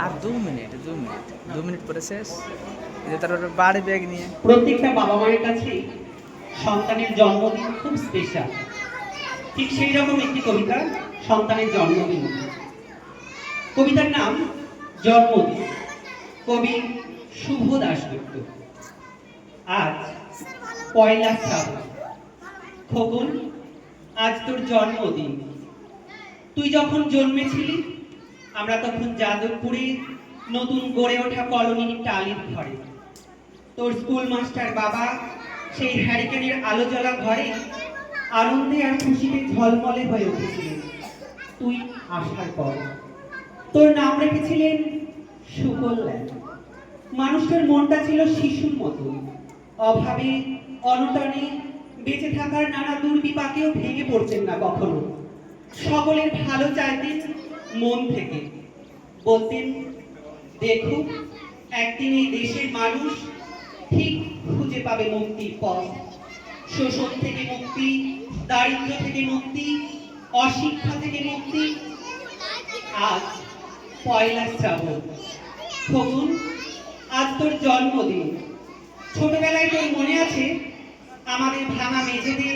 আর 2 minute পরে শেষ। তার বাড়ি ব্যাগ নিয়ে প্রত্যেকটা বাবা মায়ের কাছে সন্তানের জন্মদিন খুব স্পেশাল। ঠিক সেই রকম একটি কবিতা, সন্তানের জন্মদিন। কবিতার নাম জন্মদিন, কবি শুভ দাশগুপ্ত। আজ পয়লা শ্রাবণ। খোকন, আজ তোর জন্মদিন। তুই যখন জন্মেছিলি আমরা তখন যাদবপুরে নতুন গড়ে ওঠা কলোনির টালির ঘরে। তোর স্কুল মাস্টার বাবা সেই হ্যারিকেনের আলো জ্বলা ঘরে আনন্দে আর খুশিতে ঝলমলে হয়ে উঠেছিলেন তুই আসার পর। তোর নাম রেখেছিলেন সুকল্যাণ। মানুষটার মনটা ছিল শিশুর মতো, অভাবে অনটনে বেঁচে থাকার নানা দুর্বিপাকেও ভেঙে পড়ছেন না কখনো। সকলের ভালো চাইতেন মন থেকে, বলতেন দেখো একদিন এই দেশের মানুষ ঠিক খুঁজে পাবে মুক্তির পথ। শোষণ থেকে মুক্তি, দারিদ্র্য থেকে মুক্তি, অশিক্ষা থেকে মুক্তি। আজ পয়লা শ্রাবণ। খোকন, আজ তোর জন্মদিন। ছোটবেলায় তোর মনে আছে আমাদের ভাঙা মেঝেতে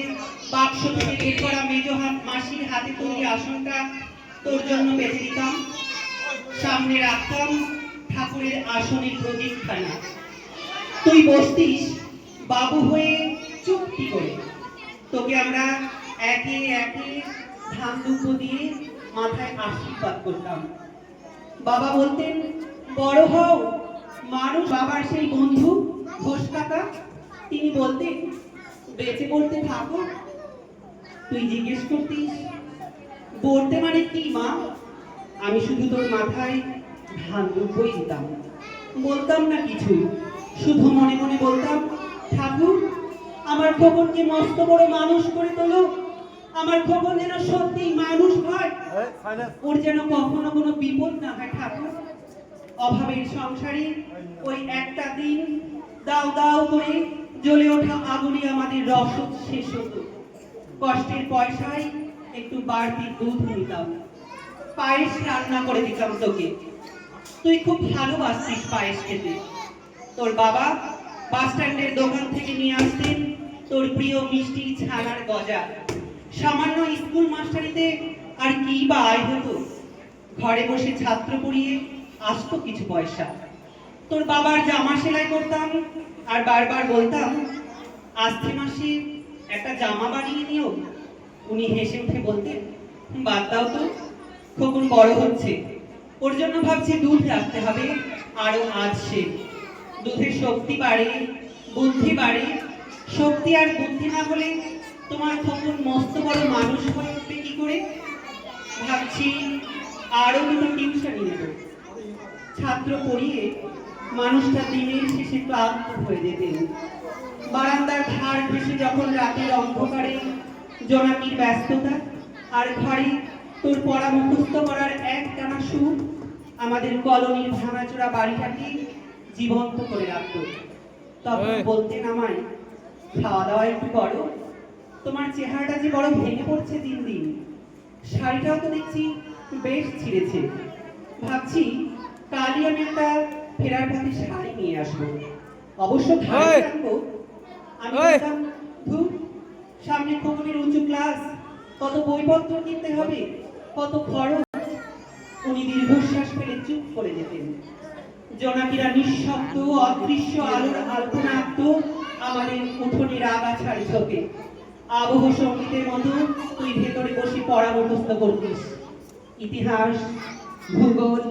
বাক্স থেকে বের করা মেজো মাসির হাতে তৈরি আসনটা তোর জন্য বেঁধে দিতাম, সামনে রাখতাম ঠাকুরের আসনের প্রদীপখানা। তুই বসতিস বাবু হয়ে চুপটি করে। তোকে আমরা একে একে ধান দুব্য দিয়ে মাথায় আশীর্বাদ করতাম। বাবা বলতেন বড় হও মানুষ। বাবার সেই বন্ধু ঘোষ কাকা, তিনি বলতেন বেঁচে পড়তে থাকো। তুই জিজ্ঞেস করতিস বলতে মানে কি মা? আমি শুধু তোর মাথায় ধান দুব্যই দিতাম, বলতাম না কিছু, শুধু মনে মনে বলতাম ঠাকুর আমার খোকনকে মস্ত বড় মানুষ করে তোলো। আমার খোকন যেন সত্যি মানুষ হয়, ওর যেন কখনো কোনো বিপদ না হয় ঠাকুর। অভাবের সংসারে ওই একটা দিন দাও দাও করে জ্বলে ওঠা আগুনে আমাদের রসদ শেষ হতো। কষ্টের পয়সায় একটু বাড়তি দুধ নিতাম, পায়েস রান্না করে দিতাম তোকে। তুই খুব ভালোবাসতিস পায়েস খেতে। তোর বাবা বাস স্ট্যান্ডের দোকান থেকে নিয়ে আসতেন তোর প্রিয় মিষ্টি ছানার গজা। সামান্য স্কুল মাস্টারিতে আর কি বা আয় হতো, ঘরে বসে ছাত্র পড়িয়ে আসতো কিছু পয়সা। তোর বাবার জামা সেলাই করতাম আর বারবার বলতাম আসছে মাসে একটা জামা বানিয়ে নিও। উনি হেসে উঠে বলতেন বাদ দাও তো, খোকন বড় হচ্ছে, ওর জন্য ভাবছি দুধ রাখতে হবে আরো। আজ সে দুধের শক্তি বাড়ে, বুদ্ধি বাড়ে। শক্তি আর বুদ্ধি না হলে তোমার খোকন মস্ত বড় মানুষ হয়ে উঠবে কি করে? ভাবছি আরো দুটো টিউশনি নেব। ছাত্র পড়িয়ে মানুষটা দিনের শেষে ক্লান্ত হয়ে যেতেন। বারান্দার ধার ঘেঁষে যখন রাতের অন্ধকারে জোনাকির ব্যস্ততা আর ঘরে তোর পড়া মুখস্থ করার একটানা সুখ আমাদের কলোনির ভাঙাচোরা বাড়িটাকে জীবন্ত করে রাখত। তখন বলতেন আমায় খাওয়া দাওয়া একটু করো, তোমার চেহারাটা যে বড় ভেঙে পড়ছে দিন দিন। শাড়িটাও তো দেখছি বেশ ছিঁড়েছে। ভাবছি কালই আমি একটা ফেরার পথে শাড়ি নিয়ে আসবো, অবশ্য ভালো রাখবো। আমি বলতাম ধুর, সামনে খোকনের উঁচু ক্লাস, কত বইপত্র কিনতে হবে, কত খরচ। উনি দীর্ঘশ্বাস ফেলে চুপ করে যেতেন। জোনাকিরা নিঃশব্দ অদৃশ্য আলোর আলপনা আঁকত আমাদের উঠোনের আগাছার ঝোঁকে। আবহ সঙ্গীতের মতো তুই ভেতরে বসে পড়া মুখস্থ করতিস। ইতিহাস, ভূগোল,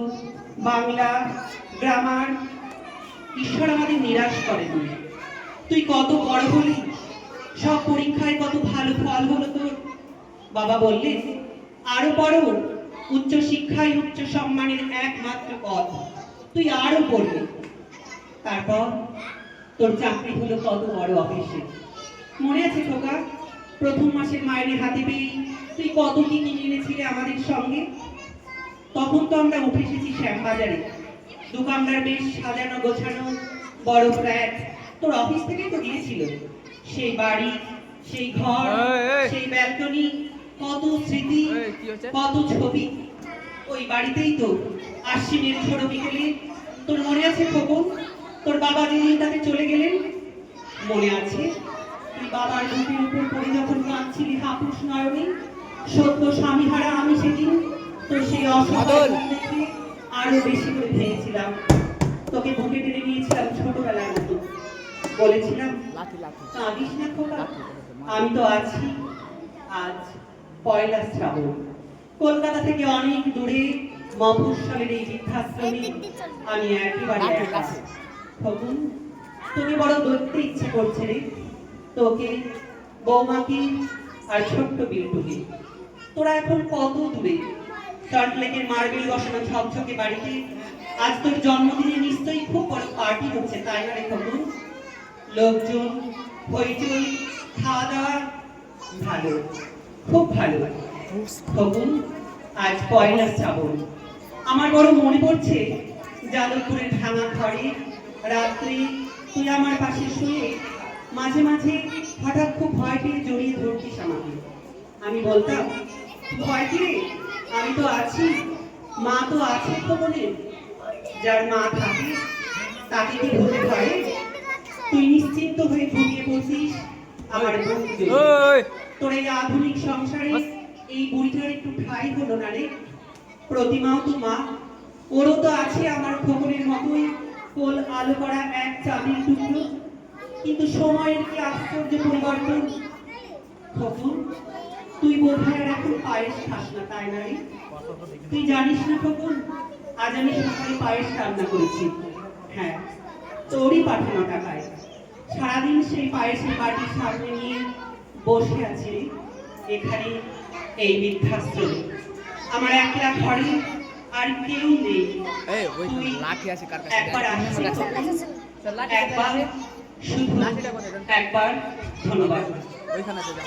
বাংলা, গ্রামার। ঈশ্বর আমাদের নিরাশ করেনি। তুই কত বড় হলি, সব পরীক্ষায় কত ভালো ফল হলো তোর। বাবা বললেন আরো পড়ো, উচ্চ শিক্ষায় উচ্চ সম্মানের একমাত্র পথ। তুই আরো পড়বি। তারপর তোর চাকরি হলো কত বড় অফিসে। মনে আছে খোকা, প্রথম মাসের মাইনে হাতে পেয়ে তুই কত কি কিনে এনেছিলে আমাদের সঙ্গে। তখন তো আমরা উঠে এসেছি শ্যামবাজারে। দোকানদার বেশ সাজানো গোছানো বড় ফ্ল্যাট তোর অফিস থেকেই তো দিয়েছিল। সেই বাড়ি, সেই ঘর, এই। সেই ব্যালকনি, কত স্মৃতি, এই, কি হচ্ছে? কত ছবি। ওই বাড়িতেই তো আশ্বিনের ঝোড়ো বিকেলে তোর মনে আছে খোকন, তোর বাবা যেদিন তাকে চলে গেলেন, মনে আছে তুই বাবার বুকের উপর পড়ে যখন কাঁদছিলি হাপুস নয়নে, সত্য স্বামীহারা আমি সেদিন তোর সেই অসহায় মুখ দেখে আরো বেশি করে ভেঙেছিলাম। তোকে বুকে টেনে নিয়েছিলাম ছোটবেলার মতো, বলেছিলাম লাঠি লাঠি কাঁদিস না খোকা, আমি তো আছি। আজ পয়লা শ্রাবণ, কলকাতা থেকে অনেক দূরে মফস্বলের এই বৃদ্ধাশ্রমে আমি একেবারে লাঠি, একা। লাঠি। খোকন, তোকে বড় দেখতে ইচ্ছে করছে রে, তোকে, বৌমাকে আর ছোট্ট বিল্টুকে। তোরা এখন কত দূরে, সল্টলেকের মার্বেল বসানো ঝকঝকে বাড়িতে আজ তোর জন্মদিনে নিশ্চয়ই খুব বড় পার্টি হচ্ছে, তাই না রে খোকন? লোকজন, হইচই, খাওয়া দাওয়া, ভালো, খুব ভালো। খোকন, আজ পয়লা শ্রাবণ। আমার বড় মনে পড়ছে যাদবপুরের ভাঙা ঘরে রাত্রে তুই আমার পাশে শুয়ে মাঝে মাঝে হঠাৎ খুব ভয় পেয়ে জড়িয়ে ধরতিস আমাকে। আমি বলতাম, ভয় কি রে, আমি তো আছি, মা তো আছে খোকনের। যার মা থাকে তাকে কি ভুলে পারে? তুই নিশ্চিন্ত হয়ে ঘুমিয়ে পড়ছিস আমার বুক জুড়ে। ওই তোর এই আধুনিক সংসারে এই বুড়িটার একটু ঠাঁই হলো না রে। প্রতিমাও তো মা, ওরও তো আছে আমার খবরের মতোই কোল আলো করা এক চাঁদের টুকরো। কিন্তু সময়ের কি আশ্চর্য পরিবর্তন। খোকন, তুই বোধহয় আর এখন পায়েস খাস না, তাই না রে? তুই জানিস না খোকন, আজ আমি সকালে পায়েস রান্না করেছি। হ্যাঁ, তোরই পাঠানো টাকায়। সারাদিন সেই পায়েসের বাটির সামনে নিয়ে বসে আছি রে, এখানে এই বৃদ্ধাশ্রমে। আমার একলা ঘরে আর কেউ নেই। এই ওই তুই লাঠি আছে কার কাছে? একবার আসছিস, লাঠি একবার শুধু লাঠিটা কোথায়? একবার ধন্যবাদ। ওইখানে তো যা